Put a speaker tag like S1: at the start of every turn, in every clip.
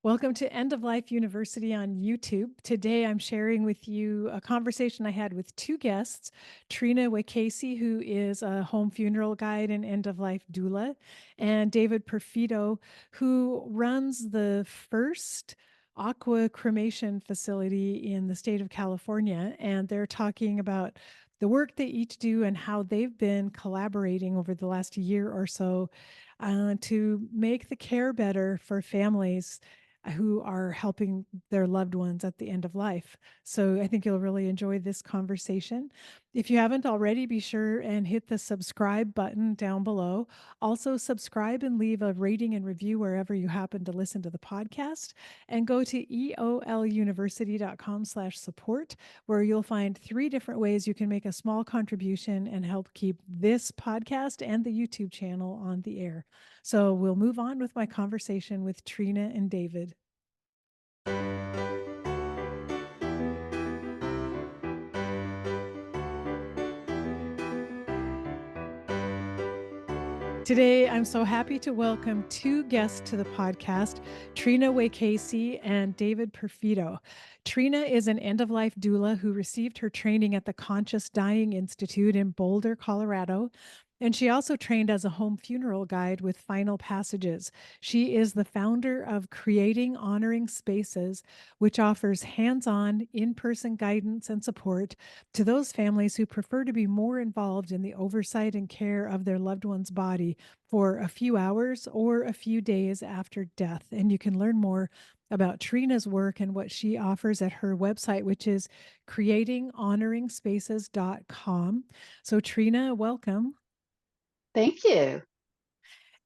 S1: Welcome to End of Life University on YouTube. Today I'm sharing with you a conversation I had with two guests, Trina Wacasey, who is a home funeral guide and end of life doula, and David Perfito, who runs the first aqua cremation facility in the state of California. And they're talking about the work they each do and how they've been collaborating over the last year or so to make the care better for families who are helping their loved ones at the end of life. So I think you'll really enjoy this conversation. If you haven't already, be sure and hit the subscribe button down below. Also, subscribe and leave a rating and review wherever you happen to listen to the podcast. And go to eoluniversity.com/support, where you'll find 3 different ways you can make a small contribution and help keep this podcast and the YouTube channel on the air. So we'll move on with my conversation with Trina and David. Today, I'm so happy to welcome two guests to the podcast, Trina Wacasey and David Perfito. Trina is an end-of-life doula who received her training at the Conscious Dying Institute in Boulder, Colorado. And she also trained as a home funeral guide with Final Passages. She is the founder of Creating Honoring Spaces, which offers hands-on, in-person guidance and support to those families who prefer to be more involved in the oversight and care of their loved one's body for a few hours or a few days after death. And you can learn more about Trina's work and what she offers at her website, which is creatinghonoringspaces.com. So Trina, welcome.
S2: Thank you.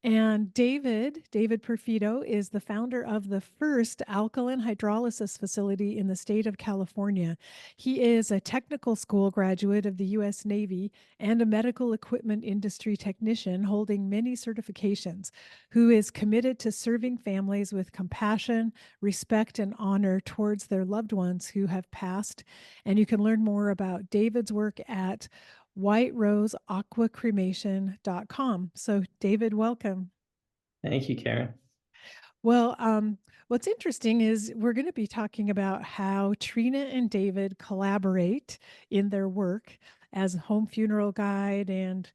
S1: And David Perfito is the founder of the first alkaline hydrolysis facility in the state of California. He is a technical school graduate of the U.S. Navy and a medical equipment industry technician holding many certifications, who is committed to serving families with compassion, respect, and honor towards their loved ones who have passed. And you can learn more about David's work at White Rose Aqua Cremation.com. So, David, welcome.
S3: Thank you, Karen.
S1: Well, what's interesting is we're going to be talking about how Trina and David collaborate in their work as a home funeral guide and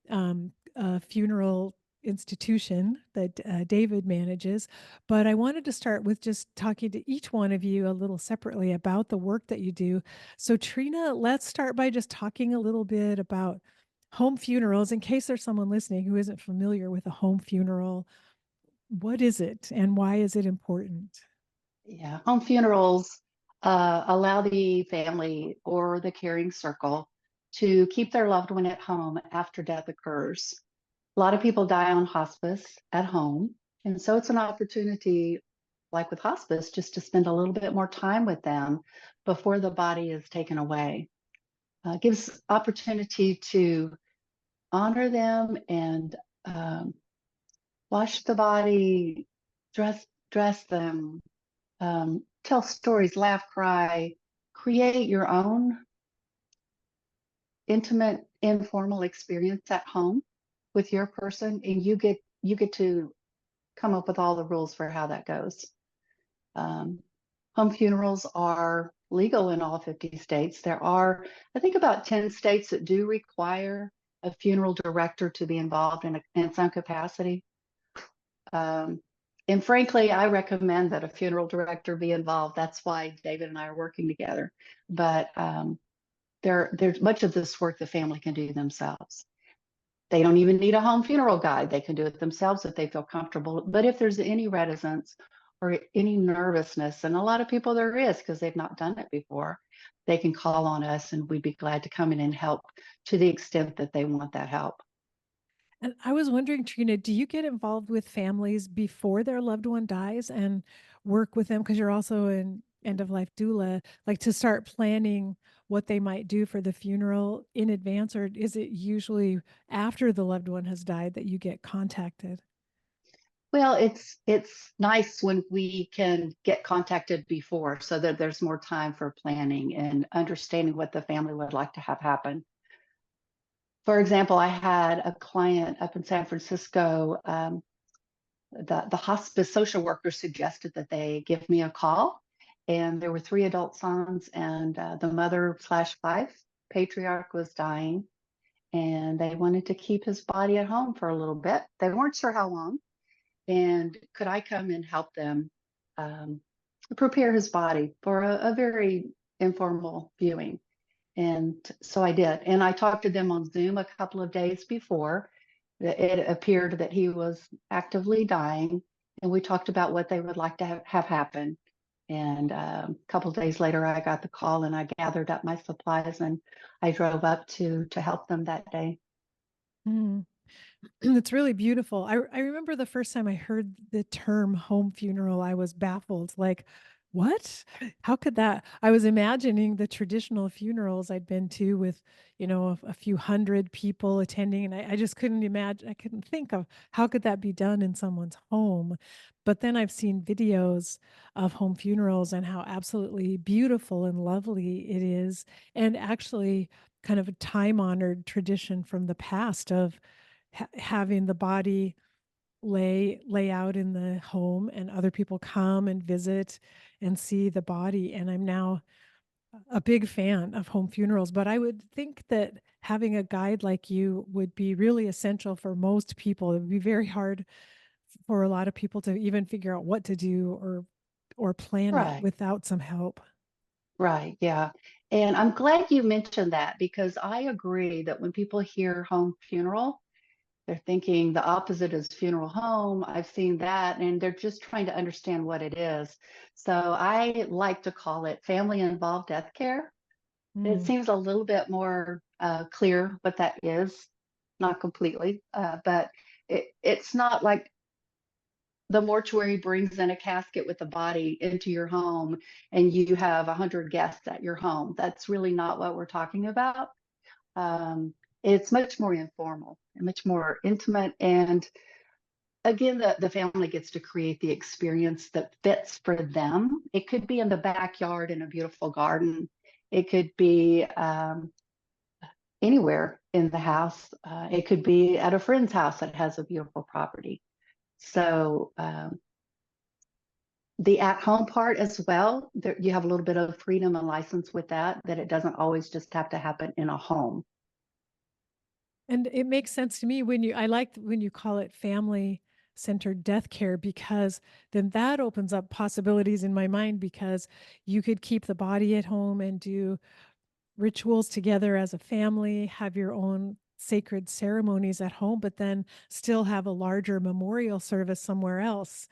S1: a funeral institution that David manages. But I wanted to start with just talking to each one of you a little separately about the work that you do. So Trina, let's start by just talking a little bit about home funerals in case there's someone listening who isn't familiar with a home funeral. What is it and why is it important?
S2: Yeah, home funerals allow the family or the caring circle to keep their loved one at home after death occurs. A lot of people die on hospice at home, and so it's an opportunity, like with hospice, just to spend a little bit more time with them before the body is taken away. Gives opportunity to honor them and wash the body, dress them, tell stories, laugh, cry, create your own intimate, informal experience at home with your person, and you get to come up with all the rules for how that goes. Home funerals are legal in all 50 states. There are, I think, about 10 states that do require a funeral director to be involved in some capacity. And frankly, I recommend that a funeral director be involved. That's why David and I are working together. But there's much of this work the family can do themselves. They don't even need a home funeral guide. They can do it themselves if they feel comfortable. But if there's any reticence or any nervousness, and a lot of people there is because they've not done it before, they can call on us and we'd be glad to come in and help to the extent that they want that help.
S1: And I was wondering, Trina, do you get involved with families before their loved one dies and work with them? Because you're also an end of life doula, like to start planning what they might do for the funeral in advance, or is it usually after the loved one has died that you get contacted?
S2: Well, it's nice when we can get contacted before so that there's more time for planning and understanding what the family would like to have happen. For example, I had a client up in San Francisco the hospice social worker suggested that they give me a call. And there were 3 adult sons, and the mother/wife, patriarch, was dying. And they wanted to keep his body at home for a little bit. They weren't sure how long. And could I come and help them um, prepare his body for a very informal viewing? And so I did. And I talked to them on Zoom a couple of days before. It appeared that he was actively dying. And we talked about what they would like to have happen. And a couple of days later, I got the call and I gathered up my supplies and I drove up to help them that day.
S1: Mm. It's really beautiful. I remember the first time I heard the term home funeral, I was baffled. Like, what? How could that? I was imagining the traditional funerals I'd been to with, a few hundred people attending, and I just couldn't imagine. I couldn't think of how could that be done in someone's home. But then I've seen videos of home funerals and how absolutely beautiful and lovely it is, and actually kind of a time-honored tradition from the past of having the body lay out in the home and other people come and visit and see the body. And I'm now a big fan of home funerals, but I would think that having a guide like you would be really essential for most people. It would be very hard for a lot of people to even figure out what to do or plan it
S2: Right,
S1: without some help.
S2: right, yeah. And I'm glad you mentioned that because I agree that when people hear home funeral, they're thinking the opposite is funeral home. I've seen that, and they're just trying to understand what it is. So I like to call it family involved death care. It
S1: Mm.
S2: seems a little bit more clear what that is, not completely, but it's not like the mortuary brings in a casket with the body into your home and you have 100 guests at your home. That's really not what we're talking about. Um, it's much more informal and much more intimate. And again, the family gets to create the experience that fits for them. It could be in the backyard in a beautiful garden. It could be anywhere in the house. It could be at a friend's house that has a beautiful property. So the at-home part as well, there, you have a little bit of freedom and license with that, that it doesn't always just have to happen in a home.
S1: And it makes sense to me I like when you call it family centered death care, because then that opens up possibilities in my mind, because you could keep the body at home and do rituals together as a family, have your own sacred ceremonies at home, but then still have a larger memorial service somewhere else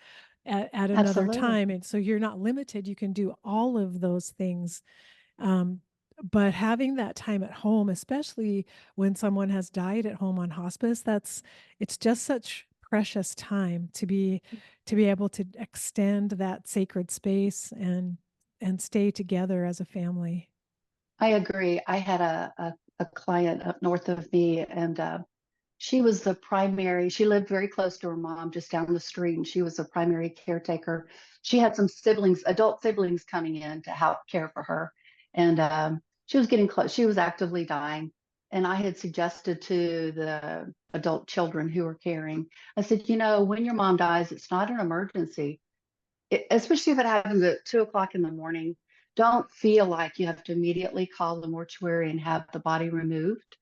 S1: at another
S2: Absolutely.
S1: time. And so you're not limited. You can do all of those things, um, but having that time at home, especially when someone has died at home on hospice, it's just such precious time to be able to extend that sacred space and stay together as a family.
S2: I agree. I had a client up north of me, and she was the primary, she lived very close to her mom just down the street, and she was a primary caretaker. She had some siblings, adult siblings coming in to help care for her. And she was getting close, she was actively dying. And I had suggested to the adult children who were caring, I said, when your mom dies, it's not an emergency, especially if it happens at 2 o'clock in the morning. Don't feel like you have to immediately call the mortuary and have the body removed.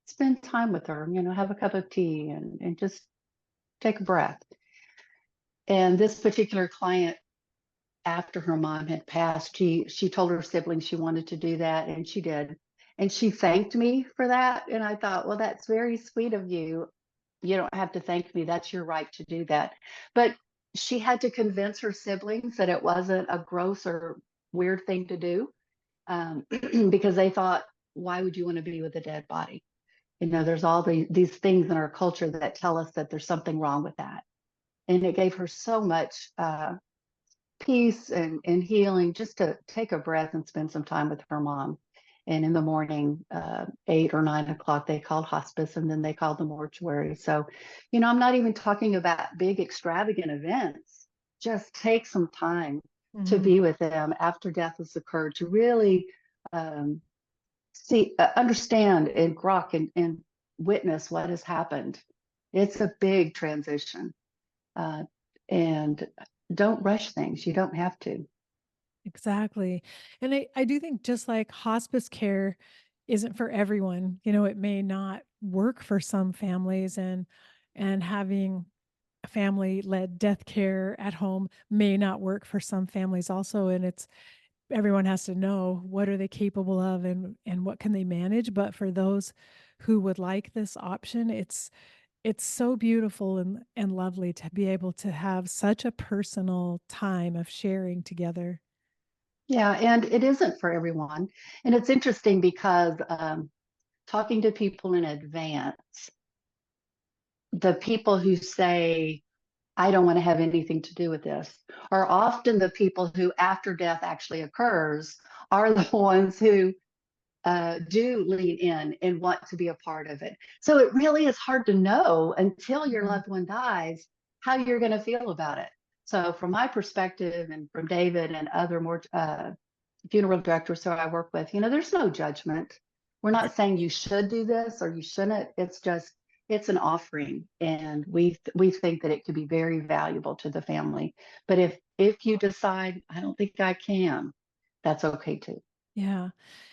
S2: Spend time with her, have a cup of tea and just take a breath. And this particular client, after her mom had passed, she told her siblings she wanted to do that, and she did. And she thanked me for that. And I thought, well, that's very sweet of you. You don't have to thank me. That's your right to do that. But she had to convince her siblings that it wasn't a gross or weird thing to do, because they thought, why would you want to be with a dead body? There's all these things in our culture that tell us that there's something wrong with that. And it gave her so much peace and healing just to take a breath and spend some time with her mom. And in the morning, 8 or 9 o'clock, they called hospice, and then they called the mortuary. So, I'm not even talking about big extravagant events. Just take some time to
S1: Mhm.
S2: be with them after death has occurred, to really um, see, understand and grok and witness what has happened. It's a big transition. uh, and don't rush things. You don't have to.
S1: Exactly. And I do think just like hospice care isn't for everyone, it may not work for some families, and having a family led death care at home may not work for some families also. And it's everyone has to know what are they capable of, and what can they manage. But for those who would like this option, it's so beautiful and lovely to be able to have such a personal time of sharing together.
S2: Yeah, and it isn't for everyone. And it's interesting because talking to people in advance, the people who say, I don't want to have anything to do with this, are often the people who, after death actually occurs, are the ones who do lean in and want to be a part of it. So it really is hard to know until your
S1: Mhm.
S2: loved one dies how you're going to feel about it. So, from my perspective, and from David and other more funeral directors who I work with, there's no judgment. We're not saying you should do this or you shouldn't. It's just it's an offering, and we think that it could be very valuable to the family. But if you decide I don't think I can, that's okay too.
S1: Yeah.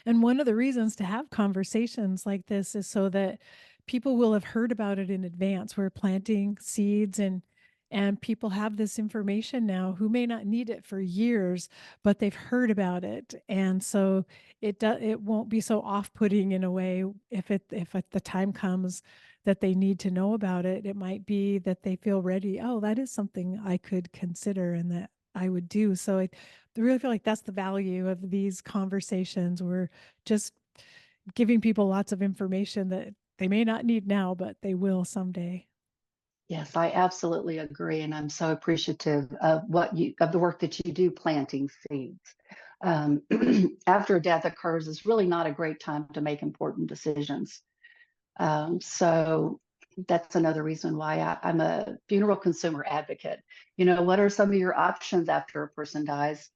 S1: And one of the reasons to have conversations like this is so that people will have heard about it in advance. We're planting seeds, and people have this information now who may not need it for years, but they've heard about it. And so it won't be so off-putting in a way if at the time comes that they need to know about it. It might be that they feel ready. Oh, that is something I could consider and that I would do. So I really feel like that's the value of these conversations. We're just giving people lots of information that they may not need now, but they will someday.
S2: Yes, I absolutely agree, and I'm so appreciative of the work that you do planting seeds. Um, After a death occurs is really not a great time to make important decisions. So that's another reason why I'm a funeral consumer advocate. What are some of your options after a person dies?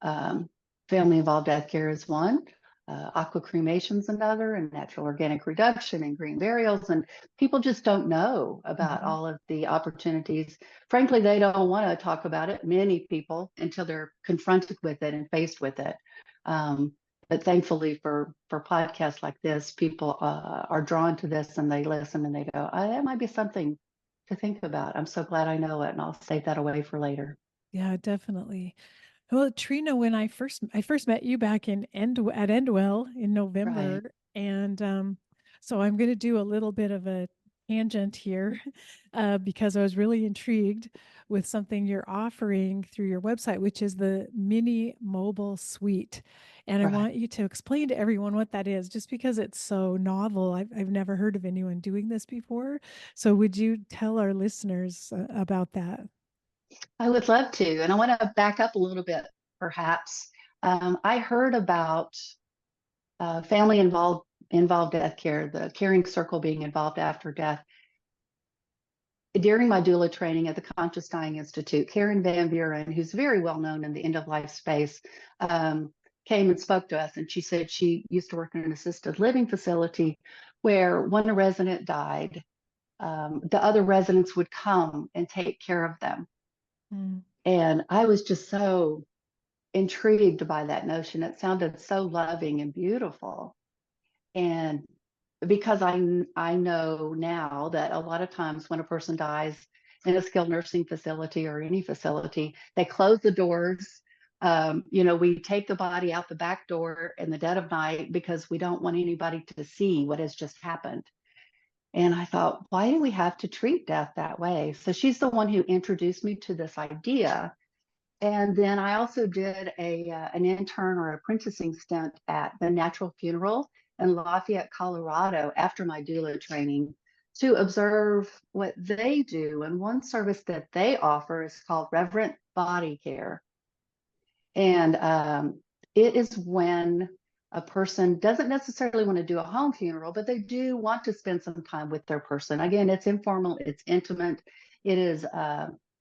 S2: Um, Family involved death care is one. Aqua cremation is another, and natural organic reduction and green burials. And people just don't know about
S1: Mhm.
S2: all of the opportunities. Frankly, they don't want to talk about it, many people, until they're confronted with it and faced with it. Um, but thankfully, for podcasts like this, people are drawn to this and they listen and they go, oh, that might be something to think about. I'm so glad I know it, and I'll save that away for later.
S1: Yeah, definitely. Well, Trina, when I first met you back at Endwell in
S2: Right.
S1: November, and so I'm going to do a little bit of a tangent here, because I was really intrigued with something you're offering through your website, which is the mini mobile suite. And I
S2: Right.
S1: want you to explain to everyone what that is, just because it's so novel. I've never heard of anyone doing this before. So would you tell our listeners about that?
S2: I would love to. And I want to back up a little bit, perhaps. I heard about family involved death care, the caring circle being involved after death. During my doula training at the Conscious Dying Institute, Karen Van Buren, who's very well known in the end of life space, um, came and spoke to us. And she said she used to work in an assisted living facility where when a resident died, the other residents would come and take care of them.
S1: Mm.
S2: And I was just so intrigued by that notion. It sounded so loving and beautiful. And because I know now that a lot of times when a person dies in a skilled nursing facility or any facility, they close the doors. We take the body out the back door in the dead of night because we don't want anybody to see what has just happened. And I thought, why do we have to treat death that way? So she's the one who introduced me to this idea, and then I also did an intern or apprenticing stint at the Natural Funeral in Lafayette, Colorado, after my doula training to observe what they do. And one service that they offer is called Reverent Body Care. And it is when a person doesn't necessarily want to do a home funeral, but they do want to spend some time with their person. Again, it's informal, it's intimate, it is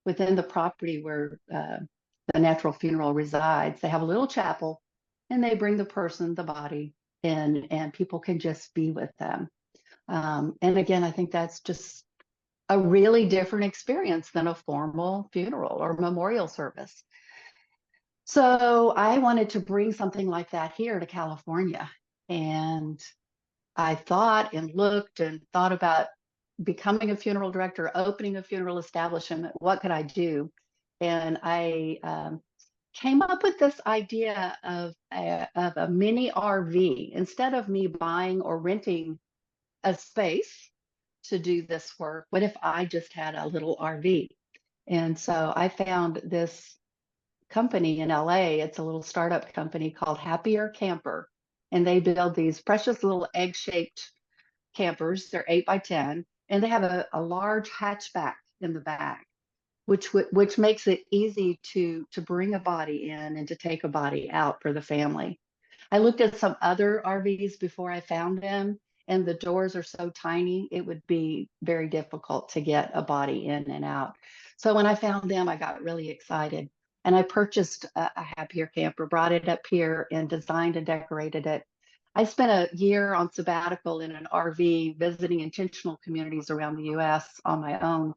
S2: within the property where the natural funeral resides. They have a little chapel and they bring the person, the body in, and people can just be with them. And again, I think that's just a really different experience than a formal funeral or memorial service. So I wanted to bring something like that here to California. And I thought and looked and thought about becoming a funeral director, opening a funeral establishment. What could I do? And I came up with this idea of a mini RV. Instead of me buying or renting a space to do this work, what if I just had a little RV? And so I found this company in LA. It's a little startup company called Happier Camper. And they build these precious little egg shaped campers. They're 8 by 10, and they have a large hatchback in the back, which makes it easy to bring a body in and to take a body out for the family. I looked at some other RVs before I found them, and the doors are so tiny, it would be very difficult to get a body in and out. So when I found them, I got really excited. And I purchased a Happier Camper, brought it up here, and designed and decorated it. I spent a year on sabbatical in an RV visiting intentional communities around the US on my own.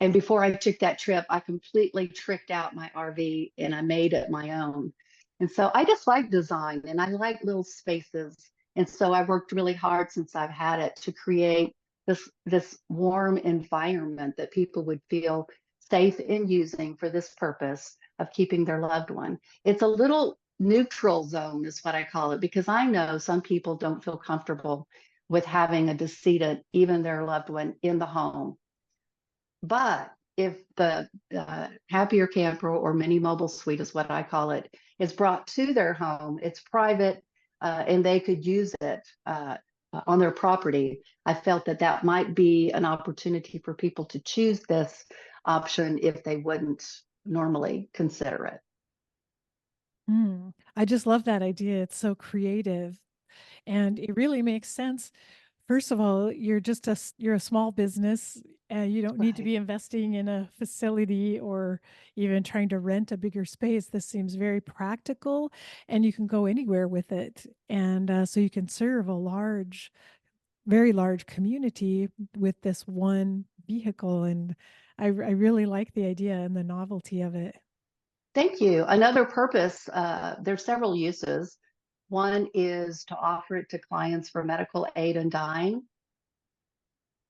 S2: And before I took that trip, I completely tricked out my RV and I made it my own. And so I just like design and I like little spaces. And so I worked really hard since I've had it to create this warm environment that people would feel safe in using for this purpose of keeping their loved one. It's a little neutral zone is what I call it, because I know some people don't feel comfortable with having a decedent, even their loved one, in the home. But if the Happier Camper or mini mobile suite is what I call it, is brought to their home, it's private, and they could use it on their property, I felt that that might be an opportunity for people to choose this option if they wouldn't normally consider it.
S1: I just love that idea. It's so creative and it really makes sense. First of all, you're a small business and you don't need to
S2: Right.
S1: be investing in a facility or even trying to rent a bigger space. This seems very practical and you can go anywhere with it. And so you can serve a very large community with this one vehicle. And I really like the idea and the novelty of it.
S2: Thank you. Another purpose, there's several uses. One is to offer it to clients for medical aid and dying.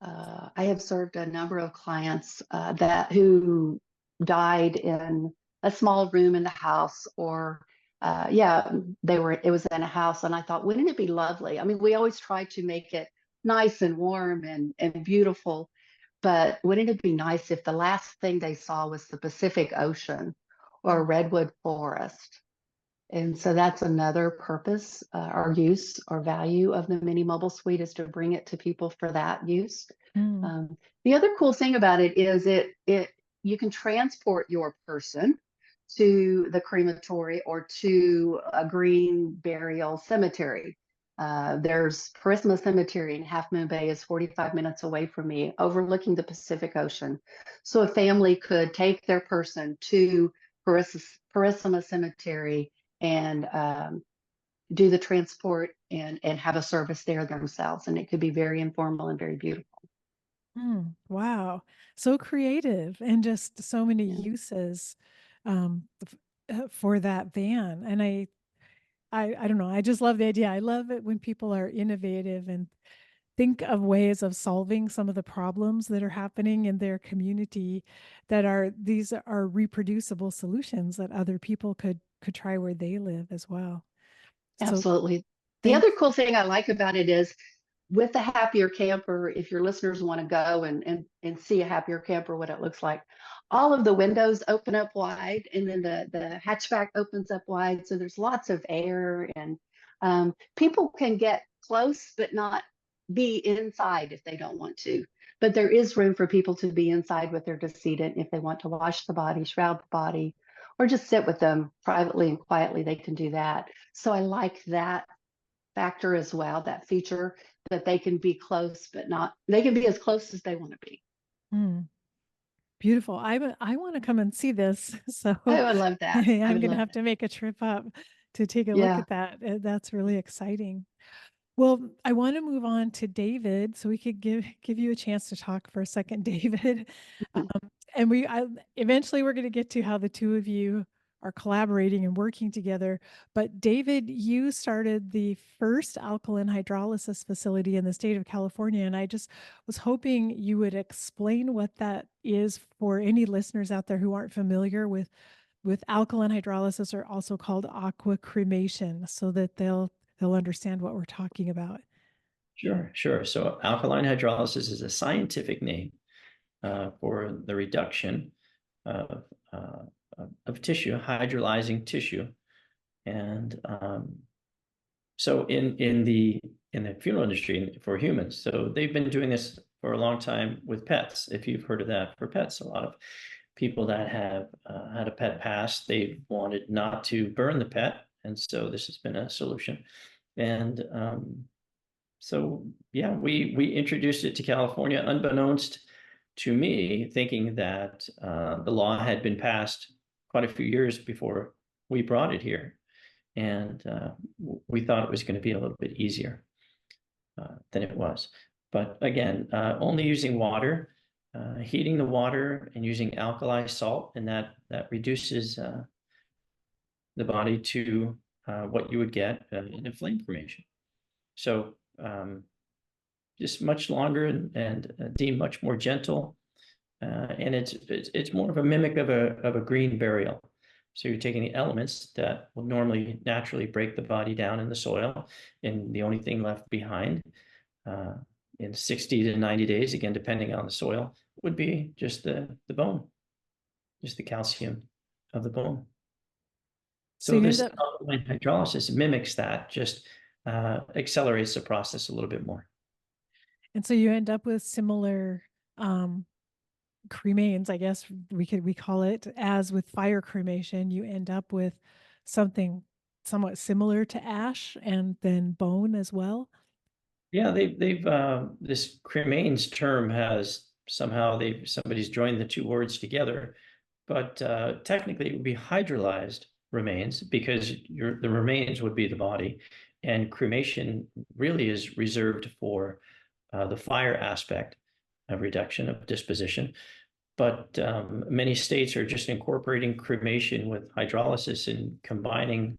S2: I have served a number of clients that who died in a small room in the house, or yeah, it was in a house, and I thought, wouldn't it be lovely? I mean, we always try to make it nice and warm and beautiful, but wouldn't it be nice if the last thing they saw was the Pacific Ocean or a redwood forest? And so that's another purpose or use or value of the mini mobile suite, is to bring it to people for that use.
S1: Mm.
S2: Um, the other cool thing about it is it you can transport your person to the crematory or to a green burial cemetery. There's Parisma Cemetery in Half Moon Bay is 45 minutes away from me, overlooking the Pacific Ocean. So a family could take their person to Parisma Cemetery and do the transport and have a service there themselves. And it could be very informal and very beautiful.
S1: Wow. So creative and just so many
S2: Yeah.
S1: uses for that van. And I don't know. I just love the idea. I love it when people are innovative and think of ways of solving some of the problems that are happening in their community these are reproducible solutions that other people could try where they live as well. So
S2: Absolutely. The
S1: thanks.
S2: other cool thing I like about it is with the Happier Camper, if your listeners want to go and see a Happier Camper, what it looks like, all of the windows open up wide, and then the hatchback opens up wide. So there's lots of air, and people can get close, but not be inside if they don't want to. But there is room for people to be inside with their decedent if they want to wash the body, shroud the body, or just sit with them privately and quietly. They can do that. So I like that factor as well, that feature, that they can be close, but not, they can be as close as they want to be.
S1: Hmm. Beautiful. I want to come and see this. So
S2: I would love that. I
S1: I'm
S2: would
S1: going to
S2: love
S1: have
S2: that.
S1: to make a trip up to take a look
S2: Yeah.
S1: at that. That's really exciting. Well, I want to move on to David, so we could give you a chance to talk for a second, David.
S2: Mhm.
S1: And eventually we're going to get to how the two of you are collaborating and working together. But David, you started the first alkaline hydrolysis facility in the state of California, and I just was hoping you would explain what that is for any listeners out there who aren't familiar with alkaline hydrolysis, or also called aqua cremation, so that they'll understand what we're talking about.
S3: Sure, sure. So alkaline hydrolysis is a scientific name for the reduction of, uh, of tissue, hydrolyzing tissue. And so in the funeral industry for humans, so they've been doing this for a long time with pets. If you've heard of that for pets, a lot of people that have had a pet pass, they wanted not to burn the pet, and so this has been a solution. And so yeah, we introduced it to California unbeknownst to me, thinking that the law had been passed quite a few years before we brought it here, and we thought it was going to be a little bit easier than it was. But again, only using water, heating the water, and using alkali salt, and that reduces the body to what you would get in a flame cremation. So just much longer and deemed much more gentle. And it's more of a mimic of a green burial. So you're taking the elements that will normally naturally break the body down in the soil, and the only thing left behind uh, in 60 to 90 days, again, depending on the soil, would be just the bone, just the calcium of the bone.
S1: So
S3: So
S1: you end
S3: this
S1: up
S3: alkaline hydrolysis mimics that, just accelerates the process a little bit more.
S1: and so you end up with similar um cremains, I guess we call it, as with fire cremation. You end up with something somewhat similar to ash and then bone as well.
S3: Yeah, they've this cremains term has somehow somebody's joined the two words together, but technically it would be hydrolyzed remains, because the remains would be the body, and cremation really is reserved for the fire aspect of reduction of disposition. But many states are just incorporating cremation with hydrolysis and combining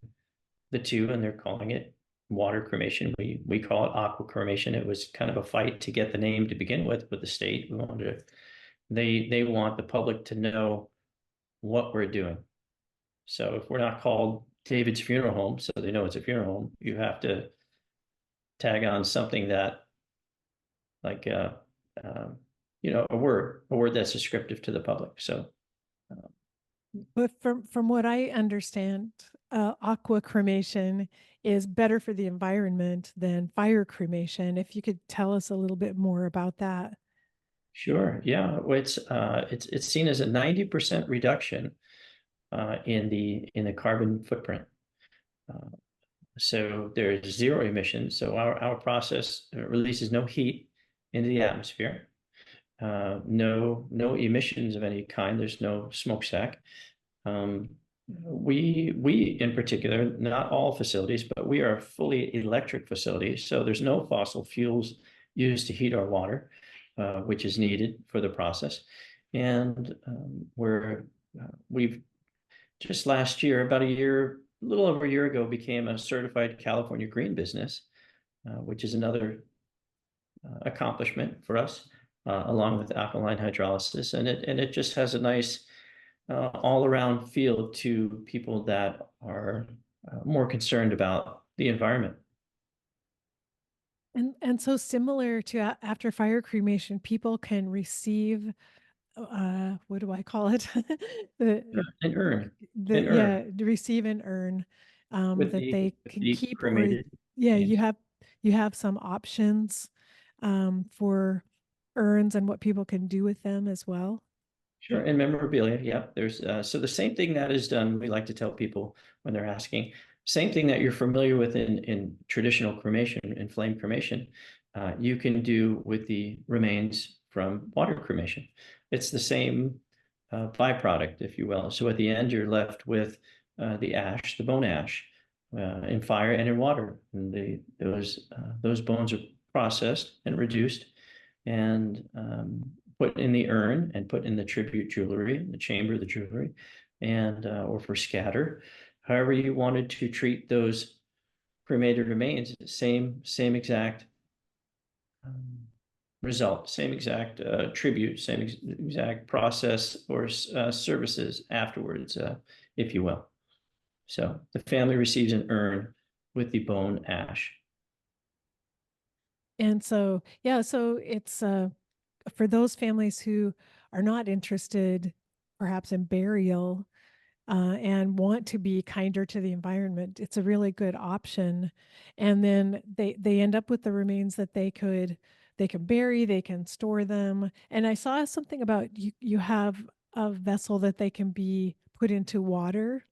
S3: the two, and they're calling it water cremation. We call it aqua cremation. It was kind of a fight to get the name to begin with the state. We wanted to, they want the public to know what we're doing. So if we're not called David's Funeral Home, so they know it's a funeral home, you have to tag on something that, like um, a word that's descriptive to the public. So
S1: But from what I understand, aqua cremation is better for the environment than fire cremation. If you could tell us a little bit more about that.
S3: sure, yeah, well, it's seen as a 90% reduction in the carbon footprint. Uh, so there's zero emissions. So our process releases no heat into the atmosphere, no emissions of any kind. There's no smokestack. Um, we in particular, not all facilities, but we are a fully electric facility. So there's no fossil fuels used to heat our water, which is needed for the process. And we've just last year, about a little over a year ago, became a certified California green business, which is another accomplishment for us, along with alkaline hydrolysis. And it just has a nice all around feel to people that are more concerned about the environment.
S1: And so similar to after fire cremation, people can receive what do I call it? the
S3: An urn,
S1: the
S3: an urn
S1: yeah, to receive and earn that they
S3: with
S1: can
S3: the
S1: keep, or
S3: cremated
S1: yeah,
S3: remains.
S1: you have some options for urns and what people can do with them as well.
S3: Sure, and memorabilia. Yeah, there's so the same thing that is done. We like to tell people when they're asking, same thing that you're familiar with in traditional cremation, in flame cremation, you can do with the remains from water cremation. It's the same byproduct, if you will. So at the end, you're left with the ash, the bone ash, in fire and in water. And those bones are processed and reduced and put in the urn and put in the tribute jewelry, in the chamber of the jewelry, and or for scatter. However you wanted to treat those cremated remains, same exact result, same exact tribute, same exact process or services afterwards, if you will. So the family receives an urn with the bone ash.
S1: And so, yeah, so it's for those families who are not interested, perhaps in burial, and want to be kinder to the environment, it's a really good option. And then they end up with the remains that they can bury, they can store them. And I saw something about you have a vessel that they can be put into water,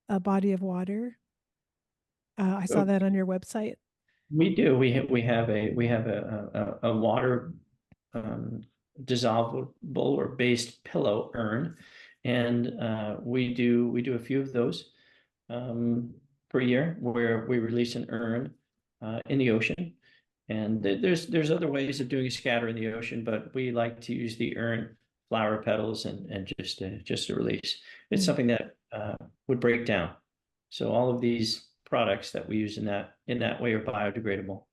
S1: a body of water. I saw that on your website.
S3: We do. We have a water um, dissolvable or based pillow urn, and we do a few of those per year where we release an urn in the ocean. And there's other ways of doing a scatter in the ocean, but we like to use the urn, flower petals, and just a release. It's
S1: Mm.
S3: something that would break down. So all of these products that we use in that way are biodegradable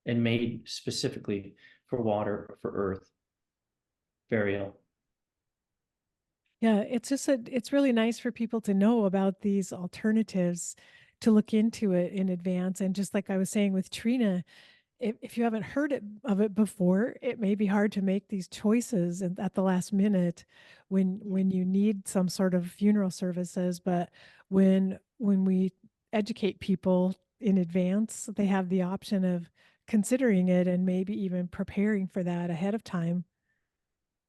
S3: and made specifically for water or for earth burial.
S1: Yeah, it's really nice for people to know about these alternatives, to look into it in advance. And just like I was saying with Trina, if you haven't heard of it before, it may be hard to make these choices at the last minute when you need some sort of funeral services. But when we educate people in advance, they have the option of considering it and maybe even preparing for that ahead of time.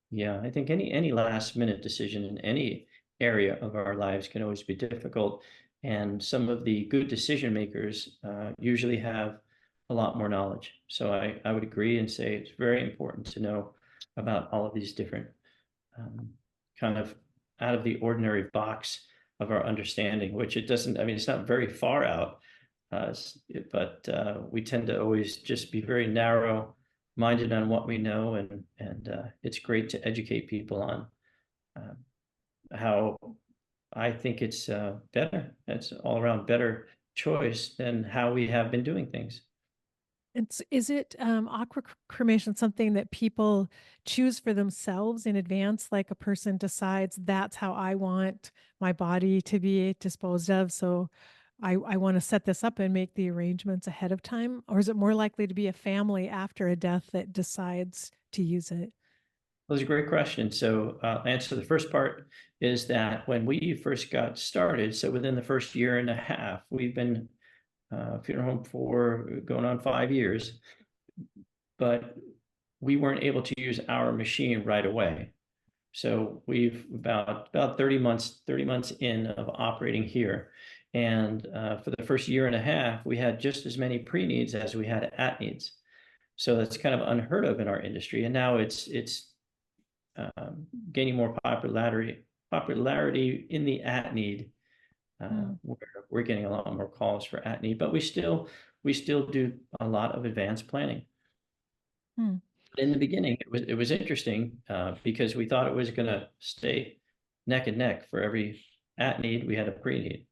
S3: Yeah, I think any last minute decision in any area of our lives can always be difficult. And some of the good decision makers usually have a lot more knowledge. So I would agree and say it's very important to know about all of these different um, kind of out of the ordinary box of our understanding, which it doesn't, I mean, it's not very far out, but we tend to always just be very narrow minded on what we know, and it's great to educate people on uh, how I think it's better. It's all around better choice than how we have been doing things.
S1: Is it cremation something that people choose for themselves in advance? Like a person decides that's how I want my body to be disposed of. So I want to set this up and make the arrangements ahead of time. Or is it more likely to be a family after a death that decides to use it?
S3: Well, that's a great question. So, answer the first part is that when we first got started, so within the first year and a half, we've been funeral home for going on 5 years, but we weren't able to use our machine right away. So we've about 30 months in of operating here. And for the first year and a half, we had just as many pre-needs as we had at needs. So that's kind of unheard of in our industry. And now it's gaining more popularity in the at need. Where we're getting a lot more calls for at need, but we still do a lot of advanced planning.
S1: Hmm.
S3: In the beginning, it was interesting because we thought it was going to stay neck and neck for every at need we had a pre need.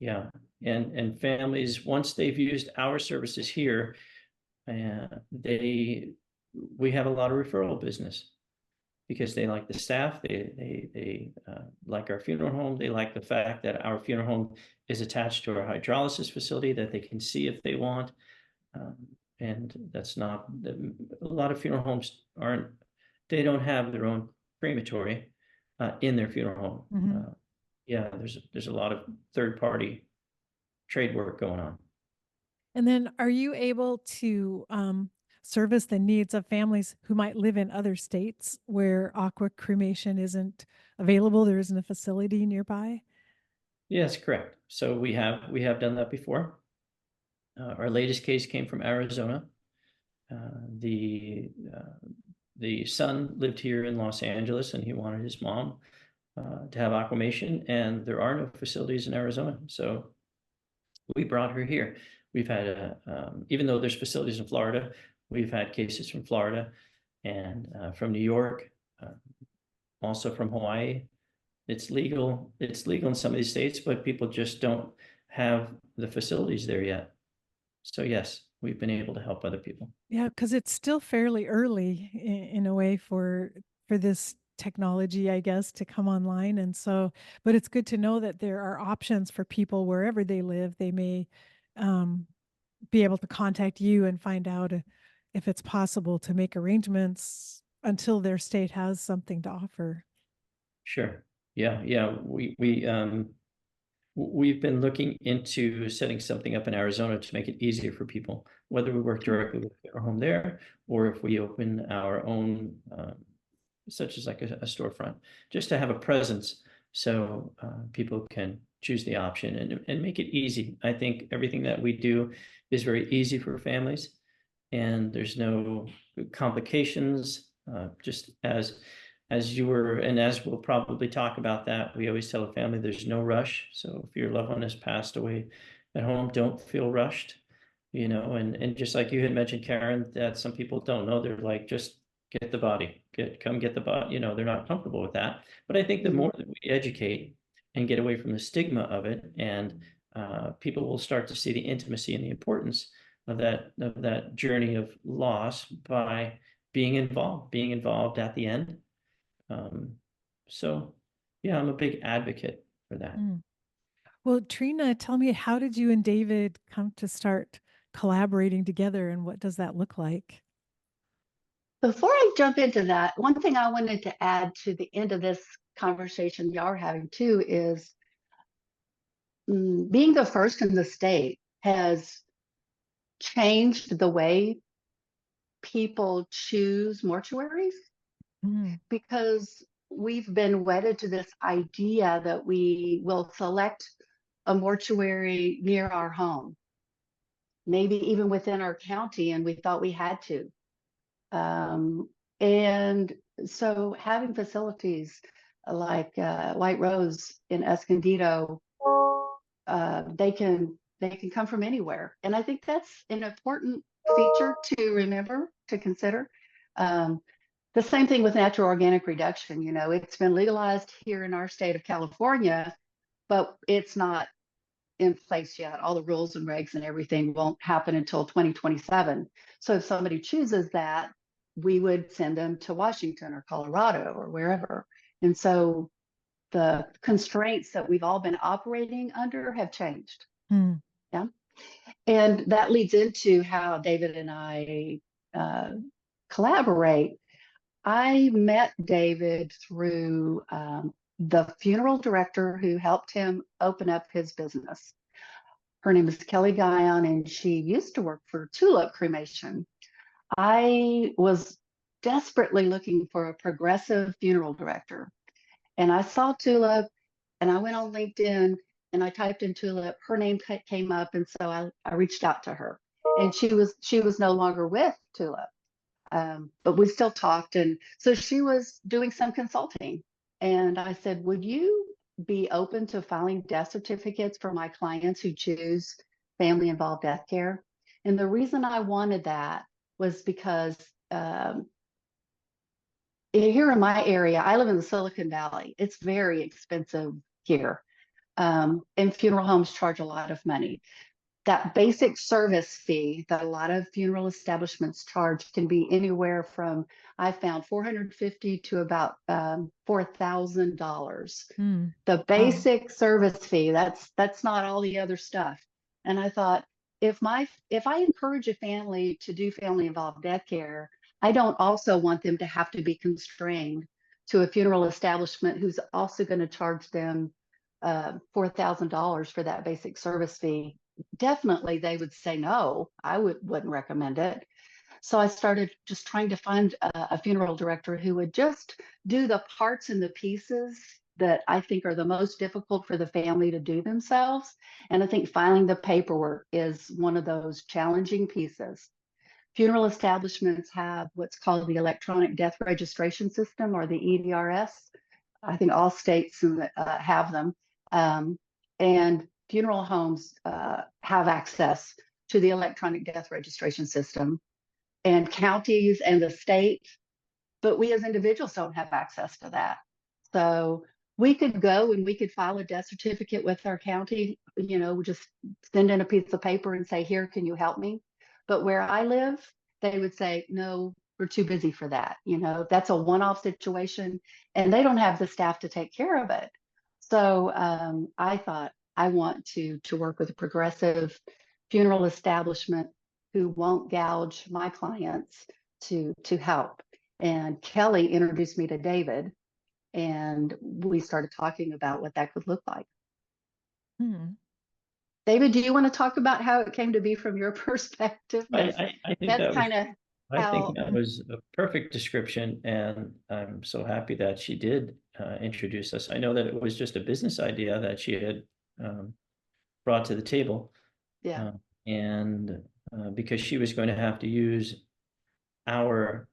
S3: Yeah, and families once they've used our services here, they we have a lot of referral business because they like the staff, they like our funeral home, they like the fact that our funeral home is attached to our hydrolysis facility that they can see if they want. Um, and that's not, a lot of funeral homes aren't, they don't have their own crematory in their funeral home.
S1: Mhm.
S3: Yeah, there's a lot of third party trade work going on.
S1: And then are you able to service the needs of families who might live in other states where aqua cremation isn't available? There isn't a facility nearby?
S3: Yes, correct. So we have done that before. Our latest case came from Arizona. Uh, the the son lived here in Los Angeles, and he wanted his mom to have aquamation, and there are no facilities in Arizona. So we brought her here. We've had, even though there's facilities in Florida, we've had cases from Florida and from New York, also from Hawaii. It's legal in some of these states, but people just don't have the facilities there yet. So yes, we've been able to help other people.
S1: Yeah, because it's still fairly early in a way for this technology, I guess, to come online. And so, but it's good to know that there are options for people wherever they live. They may be able to contact you and find out if it's possible to make arrangements until their state has something to offer.
S3: Sure. Yeah. Yeah. We've been looking into setting something up in Arizona to make it easier for people, whether we work directly with our home there or if we open our own, such as like a storefront, just to have a presence so people can choose the option and make it easy. I think everything that we do is very easy for families and there's no complications, just as you were, and as we'll probably talk about that, we always tell a family there's no rush. So if your loved one has passed away at home, don't feel rushed, and just like you had mentioned, Karen, that some people don't know, they're like, just get the body, come get the body, they're not comfortable with that. But I think the more that we educate and get away from the stigma of it, and people will start to see the intimacy and the importance of that journey of loss by being involved at the end. So yeah, I'm a big advocate for that.
S1: Well, Trina, tell me, how did you and David come to start collaborating together and what does that look like?
S2: Before I jump into that, one thing I wanted to add to the end of this conversation y'all are having too is being the first in the state has changed the way people choose mortuaries because we've been wedded to this idea that we will select a mortuary near our home, maybe even within our county, and we thought we had to. And so having facilities like White Rose in Escondido, they can come from anywhere, and I think that's an important feature to remember, to consider. The same thing with natural organic reduction. It's been legalized here in our state of California, but it's not in place yet. All the rules and regs and everything won't happen until 2027. So if somebody chooses that, we would send them to Washington or Colorado or wherever. And so the constraints that we've all been operating under have changed. Yeah. And that leads into how David and I collaborate. I met David through the funeral director who helped him open up his business. Her name is Kelly Guyon, and she used to work for Tulip Cremation. I was desperately looking for a progressive funeral director, and I saw Tulip, and I went on LinkedIn and I typed in Tulip. Her name came up, and so I reached out to her, and she was no longer with Tulip. But we still talked. And so she was doing some consulting. And I said, would you be open to filing death certificates for my clients who choose family involved death care? And the reason I wanted that was because here in my area, I live in the Silicon Valley. It's very expensive here. And funeral homes charge a lot of money. That basic service fee that a lot of funeral establishments charge can be anywhere from, I found, $450 to about $4,000. The basic service fee, that's not all the other stuff. And I thought, if I encourage a family to do family involved death care, I don't also want them to have to be constrained to a funeral establishment who's also going to charge them $4,000 for that basic service fee. Definitely they would say no. I wouldn't recommend it. So I started just trying to find a funeral director who would just do the parts and the pieces that I think are the most difficult for the family to do themselves. And I think filing the paperwork is one of those challenging pieces. Funeral establishments have what's called the electronic death registration system, or the EDRS. I think all states have them. And funeral homes have access to the electronic death registration system, and counties and the state, but we as individuals don't have access to that. So we could go and we could file a death certificate with our county, just send in a piece of paper and say, here, can you help me? But where I live, they would say, no, we're too busy for that. That's a one-off situation and they don't have the staff to take care of it. So I thought I want to work with a progressive funeral establishment who won't gouge my clients to help. And Kelly introduced me to David, and we started talking about what that could look like. David, do you want to talk about how it came to be from your perspective?
S3: I think
S2: That's kind of
S3: I
S2: how.
S3: think that was a perfect description, and I'm so happy that she did introduce us. I know that it was just a business idea that she had brought to the table.
S2: Yeah.
S3: And because she was going to have to use our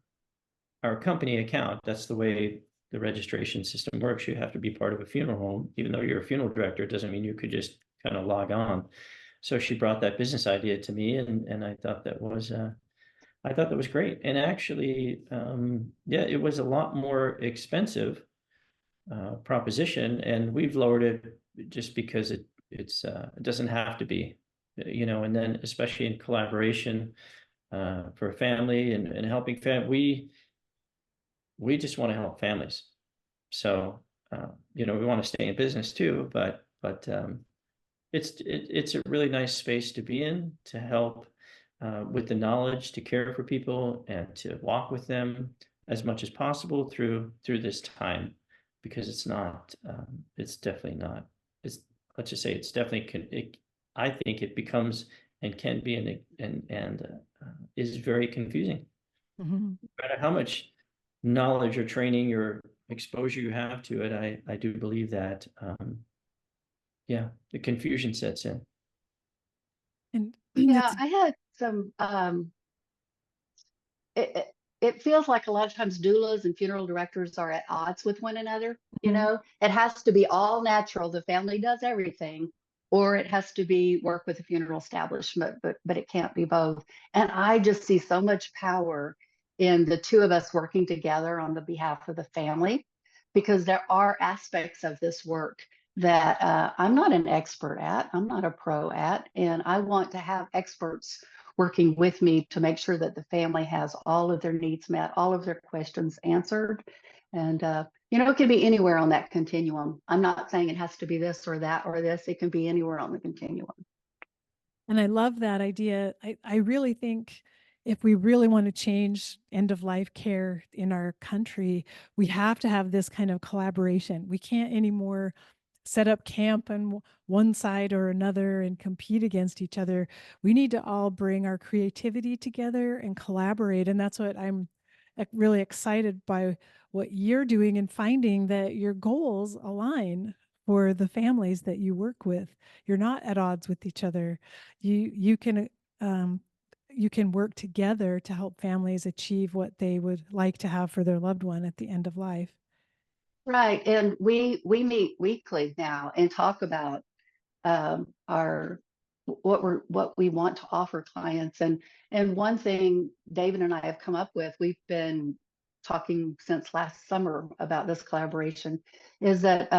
S3: company account. That's the way the registration system works. You have to be part of a funeral home. Even though you're a funeral director, it doesn't mean you could just kind of log on. So she brought that business idea to me, and I thought that was great. And actually, yeah, it was a lot more expensive proposition, and we've lowered it just because it doesn't have to be, and then especially in collaboration for a family and helping family, we just want to help families. So we want to stay in business too, but it's a really nice space to be in, to help with the knowledge, to care for people and to walk with them as much as possible through this time, because it's definitely not, let's just say it's definitely, I think it becomes and can be and is very confusing. No matter how much knowledge or training or exposure you have to it, I do believe that yeah, the confusion sets in.
S1: And
S2: Yeah, I had some it feels like a lot of times doulas and funeral directors are at odds with one another. It has to be all natural, the family does everything, or it has to be work with a funeral establishment, but it can't be both. And I just see so much power in the two of us working together on the behalf of the family, because there are aspects of this work that I'm not an expert at, I'm not a pro at, and I want to have experts working with me to make sure that the family has all of their needs met, all of their questions answered. And, it can be anywhere on that continuum. I'm not saying it has to be this or that or this. It can be anywhere on the continuum.
S1: And I love that idea. I really think if we really want to change end of life care in our country, we have to have this kind of collaboration. We can't anymore set up camp on one side or another and compete against each other. We need to all bring our creativity together and collaborate. And that's what I'm really excited by what you're doing, and finding that your goals align for the families that you work with. You're not at odds with each other. You can work together to help families achieve what they would like to have for their loved one at the end of life.
S2: Right. And we meet weekly now and talk about our what we want to offer clients. And one thing David and I have come up with, we've been talking since last summer about this collaboration, is that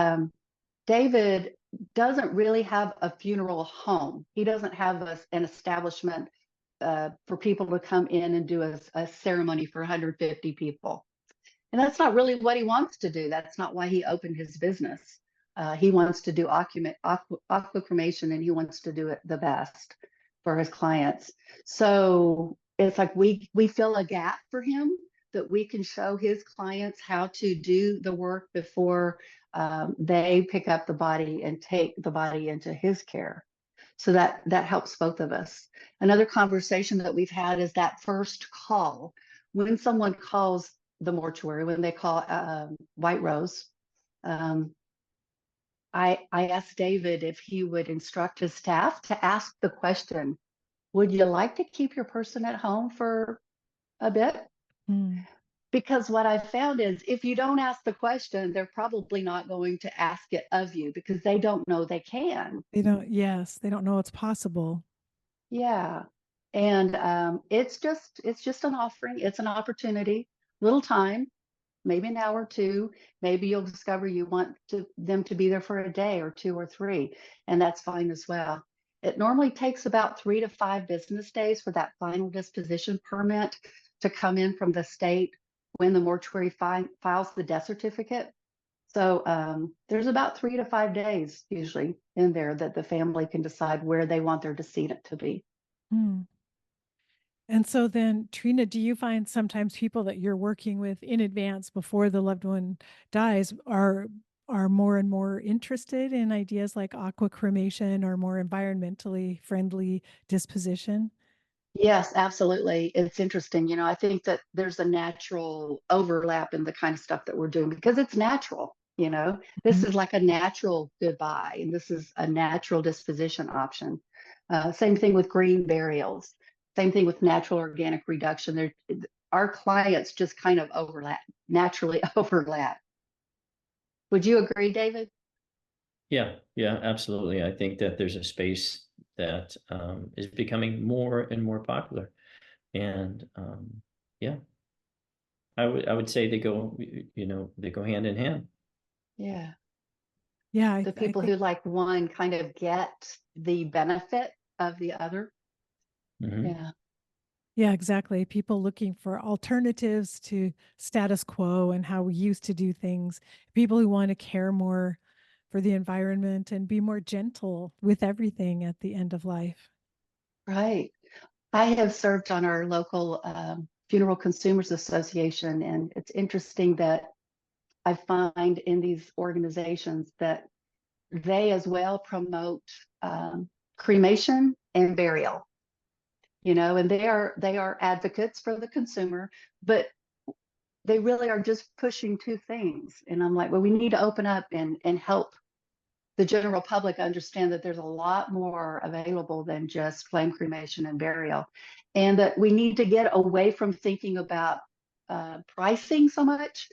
S2: David doesn't really have a funeral home. He doesn't have an establishment for people to come in and do a ceremony for 150 people. And that's not really what he wants to do. That's not why he opened his business. He wants to do aqua cremation, and he wants to do it the best for his clients. So it's like we fill a gap for him, that we can show his clients how to do the work before they pick up the body and take the body into his care. So that helps both of us. Another conversation that we've had is that first call. When someone calls the mortuary, when they call White Rose, I asked David if he would instruct his staff to ask the question, would you like to keep your person at home for a bit? Because what I've found is if you don't ask the question, they're probably not going to ask it of you because they don't know they can.
S1: They don't, yes, they don't know it's possible.
S2: Yeah. And it's just an offering, it's an opportunity, little time, maybe an hour or two. Maybe you'll discover you want them to be there for a day or two or three, and that's fine as well. It normally takes about 3 to 5 business days for that final disposition permit to come in from the state when the mortuary files the death certificate. So there's about 3 to 5 days usually in there that the family can decide where they want their decedent to be.
S1: Hmm. And so then, Trina, do you find sometimes people that you're working with in advance before the loved one dies are more and more interested in ideas like aqua cremation or more environmentally friendly disposition?
S2: Yes, absolutely. It's interesting. I think that there's a natural overlap in the kind of stuff that we're doing because it's natural. This
S1: Mhm.
S2: is like a natural goodbye, and this is a natural disposition option. Same thing with green burials. Same thing with natural organic reduction. Our clients just kind of overlap, naturally overlap. Would you agree, David?
S3: Yeah, yeah, absolutely. I think that there's a space that is becoming more and more popular. And yeah, I would say they go, they go hand in hand.
S2: Yeah.
S1: Yeah,
S2: The
S1: I
S2: people
S1: think,
S2: who like one kind of get the benefit of the other.
S3: Hmm.
S2: Yeah.
S1: yeah, exactly. People looking for alternatives to status quo and how we used to do things. People who want to care more for the environment and be more gentle with everything at the end of life.
S2: Right. I have served on our local Funeral Consumers Association, and it's interesting that I find in these organizations that they as well promote cremation and burial. And they are advocates for the consumer, but they really are just pushing two things. And I'm like, well, we need to open up and help the general public understand that there's a lot more available than just flame cremation and burial, and that we need to get away from thinking about pricing so much.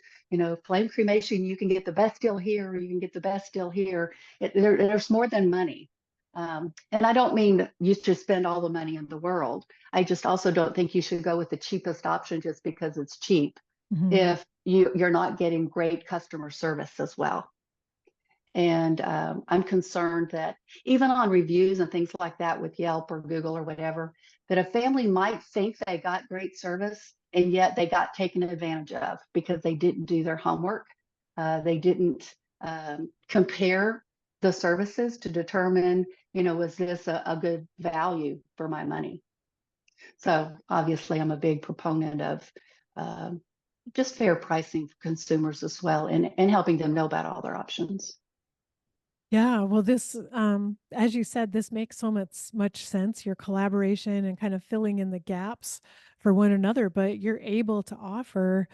S2: Flame cremation, you can get the best deal here, or you can get the best deal here. There's more than money. And I don't mean that you should spend all the money in the world. I just also don't think you should go with the cheapest option just because it's cheap
S1: Mhm.
S2: if you're not getting great customer service as well. And I'm concerned that even on reviews and things like that with Yelp or Google or whatever, that a family might think they got great service and yet they got taken advantage of because they didn't do their homework. They didn't compare the services to determine, was this a good value for my money? So obviously, I'm a big proponent of um, just fair pricing for consumers as well, and helping them know about all their options.
S1: Yeah, well, this, as you said, this makes so much sense, your collaboration and kind of filling in the gaps for one another, but you're able to offer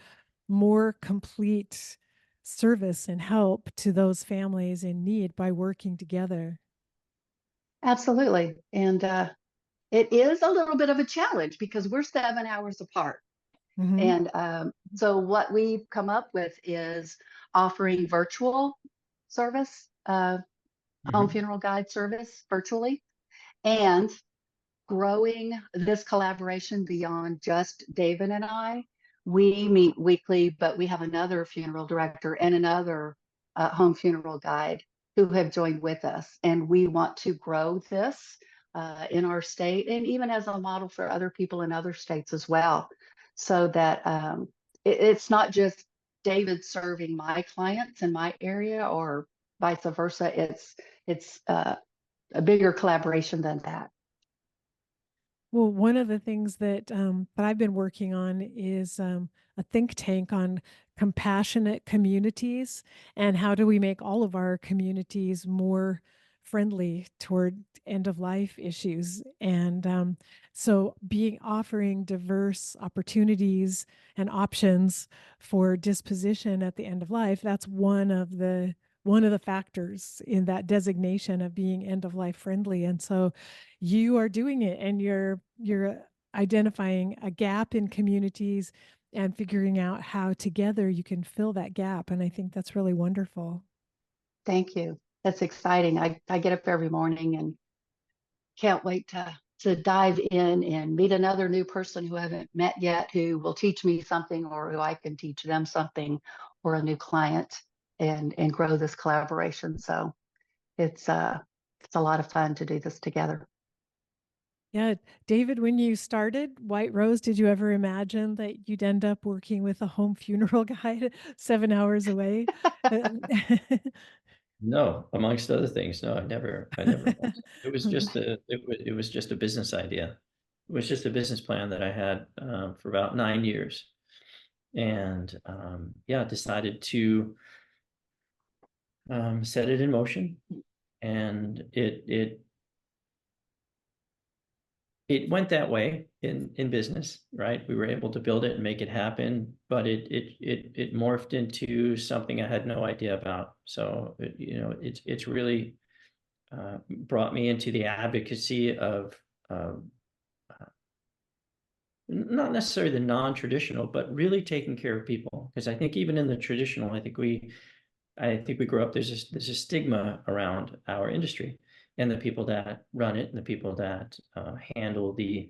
S1: more complete service and help to those families in need by working together.
S2: Absolutely. And it is a little bit of a challenge because we're 7 hours apart.
S1: Hmm.
S2: And so what we've come up with is offering virtual service, home
S3: Hmm.
S2: funeral guide service virtually, and growing this collaboration beyond just David and I. We meet weekly, but we have another funeral director and another home funeral guide who have joined with us. And we want to grow this in our state and even as a model for other people in other states as well, so that it's not just David serving my clients in my area or vice versa. It's a bigger collaboration than that.
S1: Well, one of the things that I've been working on is a think tank on compassionate communities and how do we make all of our communities more friendly toward end of life issues. And so, being offering diverse opportunities and options for disposition at the end of life, that's one of the factors in that designation of being end of life friendly. And so you are doing it and you're identifying a gap in communities and figuring out how together you can fill that gap. And I think that's really wonderful.
S2: Thank you. That's exciting. I get up every morning and can't wait to dive in and meet another new person who I haven't met yet, who will teach me something, or who I can teach them something, or a new client, and grow this collaboration. So it's a lot of fun to do this together.
S1: Yeah. David, when you started White Rose, did you ever imagine that you'd end up working with a home funeral guide 7 hours away?
S3: No, amongst other things, no, I never was. It was just it was just a business idea. It was just a business plan that I had for about 9 years, and yeah, decided to set it in motion, and it went that way in business, right? We were able to build it and make it happen, but it morphed into something I had no idea about. So you know, it's really brought me into the advocacy of not necessarily the non-traditional, but really taking care of people. Because I think even in the traditional, I think we grew up, there's a stigma around our industry and the people that run it and the people that handle the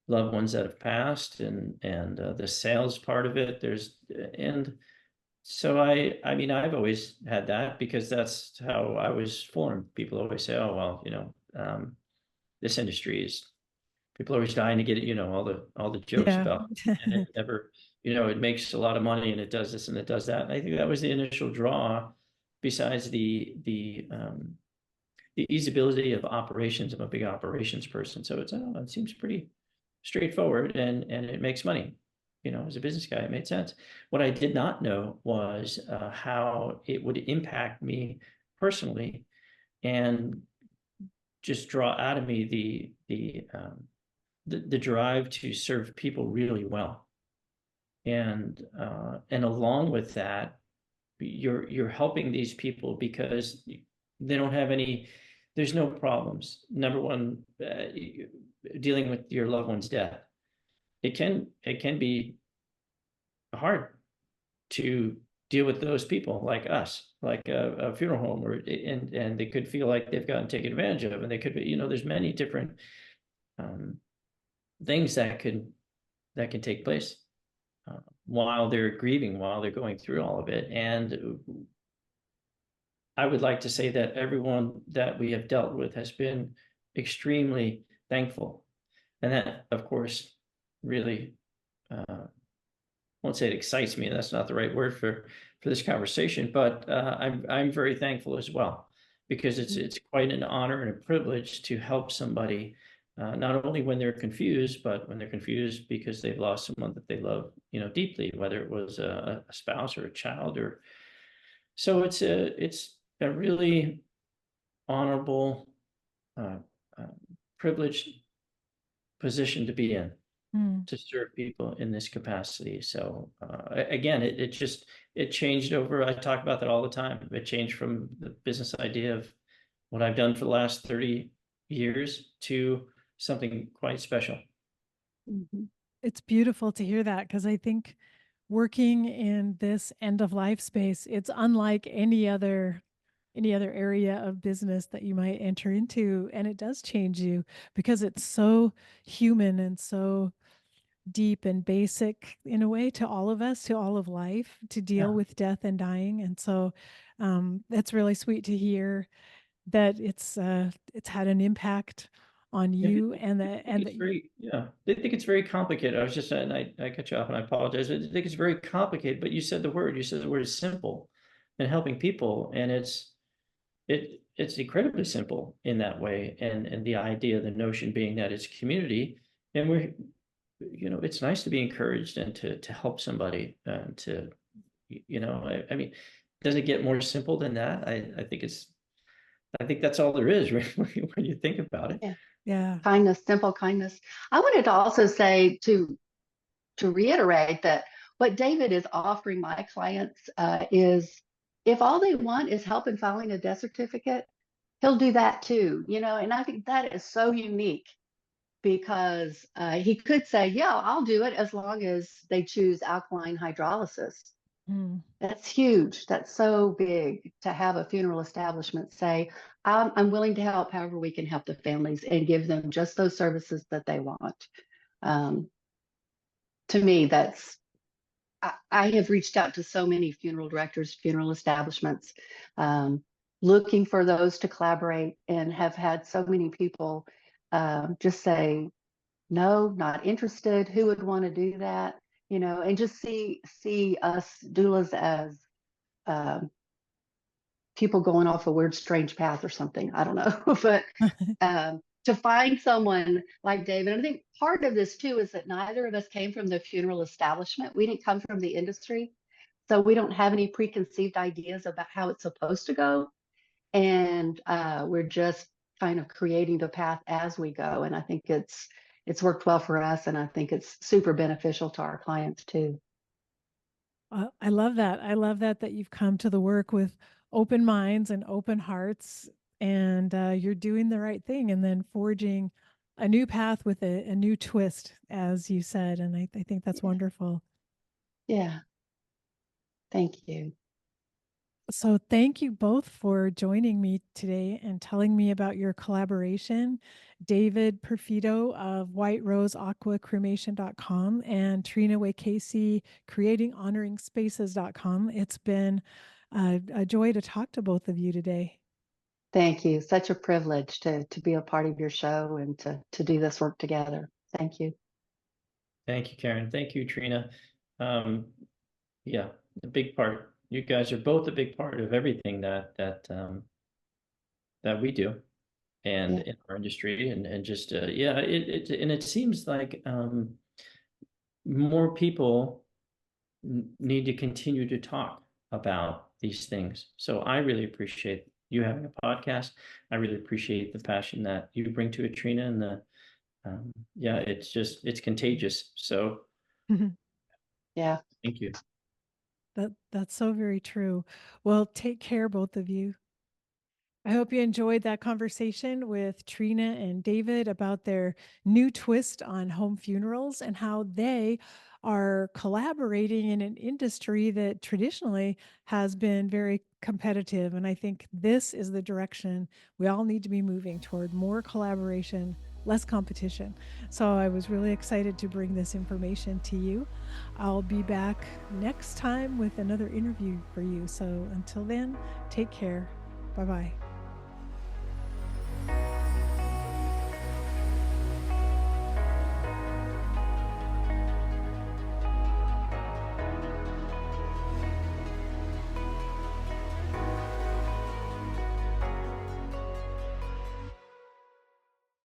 S3: loved ones that have passed, and the sales part of it. And so I mean, I've always had that because that's how I was formed. People always say, oh, well, you know, this industry is, people are always dying to get it, you know, all the jokes
S1: Yeah.
S3: about, and it never, you know, it makes a lot of money and it does this and it does that. And I think that was the initial draw, besides the easeability of operations. I'm a big operations person, so it seems pretty straightforward, and it makes money. You know, as a business guy, it made sense. What I did not know was how it would impact me personally, and just draw out of me the drive to serve people really well. And along with that, you're helping these people because they don't have any, there's no problems. Number one, dealing with your loved one's death, it can be hard to deal with those people like us, like a funeral home, or and they could feel like they've gotten taken advantage of, and they could be, you know, there's many different um, things that can take place while they're grieving, while they're going through all of it. And I would like to say that everyone that we have dealt with has been extremely thankful. And that, of course, really, won't say it excites me. That's not the right word for this conversation, but I'm very thankful as well, because it's quite an honor and a privilege to help somebody, not only when they're confused, but when they're confused because they've lost someone that they love, you know, deeply, whether it was a spouse or a child. Or so it's a really honorable, uh, uh, privileged position to be in,
S1: Mm.
S3: to serve people in this capacity. So again, it just, it changed over. I talk about that all the time. It changed from the business idea of what I've done for the last 30 years to something quite special.
S2: Mhm.
S1: It's beautiful to hear that, because I think working in this end of life space, it's unlike any other area of business that you might enter into, and it does change you because it's so human and so deep and basic in a way to all of us, to all of life, to deal
S3: Yeah.
S1: with death and dying. And so that's really sweet to hear that it's had an impact on
S3: Yeah,
S1: you, and
S3: it's very, yeah, they think it's very complicated. I was just saying, I cut you off and I apologize. I think it's very complicated, but you said the word is simple and helping people. And it's incredibly simple in that way. And the idea, the notion being that it's community, and we're, you know, it's nice to be encouraged and to help somebody, to, you know, I mean, does it get more simple than that? I think that's all there is, really, when you think about it.
S2: Yeah.
S1: yeah.
S2: Kindness, simple kindness. I wanted to also say, to reiterate, that what David is offering my clients is, if all they want is help in filing a death certificate, he'll do that too. You know, and I think that is so unique because he could say, yeah, I'll do it as long as they choose alkaline hydrolysis.
S1: Mm.
S2: That's huge. That's so big to have a funeral establishment say, I'm willing to help however we can help the families and give them just those services that they want. Um, to me, I have reached out to so many funeral directors, funeral establishments, looking for those to collaborate, and have had so many people just say, no, not interested. Who would want to do that? You know, and just see us doulas as um, people going off a weird, strange path or something. I don't know, but to find someone like David, I think part of this too is that neither of us came from the funeral establishment. We didn't come from the industry, so we don't have any preconceived ideas about how it's supposed to go, and we're just kind of creating the path as we go. And I think it's worked well for us, and I think it's super beneficial to our clients too.
S1: I love that. I love that you've come to the work with open minds and open hearts, and you're doing the right thing, and then forging a new path with a new twist, as you said. And I think that's
S2: Yeah.
S1: wonderful.
S2: Yeah. Thank you.
S1: So thank you both for joining me today and telling me about your collaboration. David Perfito of White Rose Aqua Cremation.com and Trina Wacasey creatinghonoring spaces.com. It's been a joy to talk to both of you today.
S2: Thank you. Such a privilege to be a part of your show and to do this work together. Thank you.
S3: Thank you, Karen. Thank you, Trina. Um, yeah, a big part. You guys are both a big part of everything that we do and
S2: Yeah.
S3: in our industry, and just yeah, it seems like more people need to continue to talk about these things. So I really appreciate you having a podcast. I really appreciate the passion that you bring to it, Trina, and the yeah, it's contagious. So
S2: Yeah.
S3: thank you.
S1: That's so very true. Well, take care, both of you. I hope you enjoyed that conversation with Trina and David about their new twist on home funerals and how they are collaborating in an industry that traditionally has been very competitive. And I think this is the direction we all need to be moving toward: more collaboration, less competition. So I was really excited to bring this information to you. I'll be back next time with another interview for you. So until then, take care. Bye bye.